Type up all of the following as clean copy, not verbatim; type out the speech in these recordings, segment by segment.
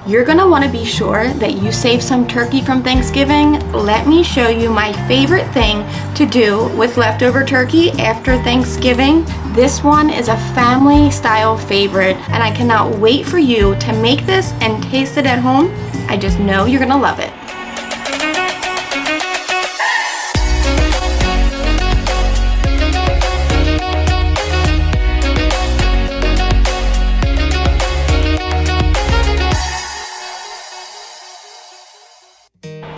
You're gonna wanna be sure that you save some turkey from Thanksgiving. Let me show you my favorite thing to do with leftover turkey after Thanksgiving. This one is a family style favorite, and I cannot wait for you to make this and taste it at home. I just know you're gonna love it.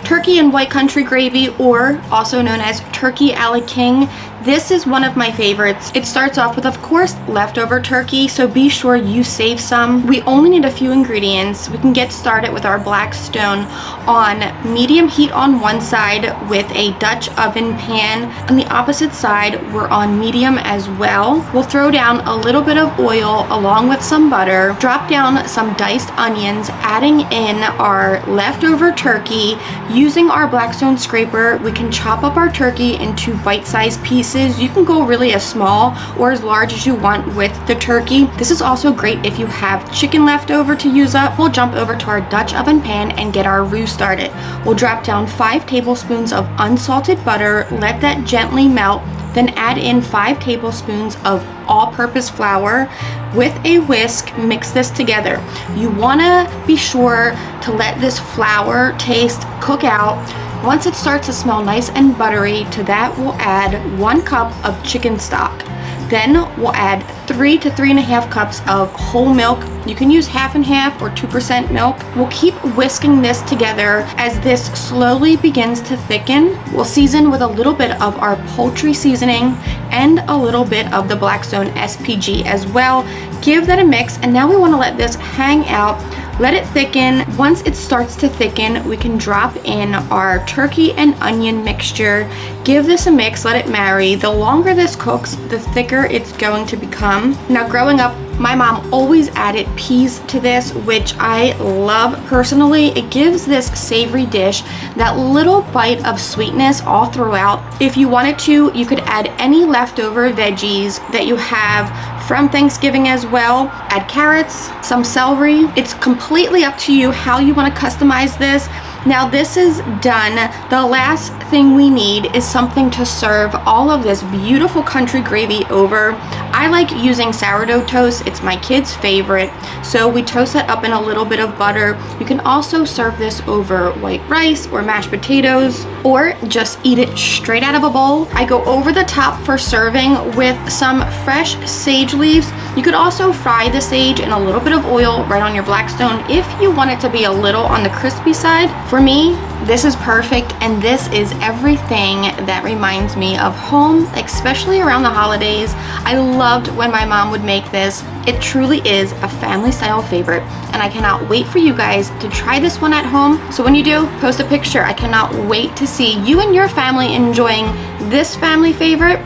Turkey and white country gravy, or also known as turkey a la king. This is one of my favorites. It starts off with, of course, leftover turkey, so be sure you save some. We only need a few ingredients. We can get started with our Blackstone on medium heat on one side with a Dutch oven pan. On the opposite side, we're on medium as well. We'll throw down a little bit of oil along with some butter, drop down some diced onions, adding in our leftover turkey. Using our Blackstone scraper, we can chop up our turkey into bite-sized pieces. You can go really as small or as large as you want with the turkey. This is also great if you have chicken left over to use up. We'll jump over to our Dutch oven pan and get our roux started. We'll drop down 5 tablespoons of unsalted butter, let that gently melt, then add in 5 tablespoons of all-purpose flour. With a whisk, mix this together. You want to be sure to let this flour taste cook out. Once it starts to smell nice and buttery, to that we'll add 1 cup of chicken stock. Then we'll add 3 to 3.5 cups of whole milk. You can use half and half or 2% milk. We'll keep whisking this together as this slowly begins to thicken. We'll season with a little bit of our poultry seasoning and a little bit of the Blackstone SPG as well. Give that a mix, and now we want to let this hang out. Let it thicken. Once it starts to thicken, we can drop in our turkey and onion mixture. Give this a mix, let it marry. The longer this cooks, the thicker it's going to become. Now, growing up, my mom always added peas to this, which I love personally. It gives this savory dish that little bite of sweetness all throughout. If you wanted to, you could add any leftover veggies that you have from Thanksgiving as well. Add carrots, some celery. It's completely up to you how you want to customize this. Now this is done. The last thing we need is something to serve all of this beautiful country gravy over. I like using sourdough toast. It's my kids' favorite. So we toast that up in a little bit of butter. You can also serve this over white rice or mashed potatoes, or just eat it straight out of a bowl. I go over the top for serving with some fresh sage leaves. You could also fry the sage in a little bit of oil right on your Blackstone if you want it to be a little on the crispy side. For me, this is perfect, and this is everything that reminds me of home, especially around the holidays. I loved when my mom would make this. It truly is a family style favorite, and I cannot wait for you guys to try this one at home. So when you do, post a picture. I cannot wait to see you and your family enjoying this family favorite.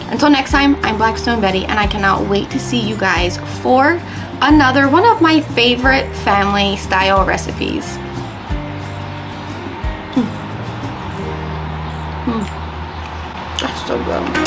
Until next time, I'm Blackstone Betty, and I cannot wait to see you guys for another one of my favorite family style recipes. That's so good.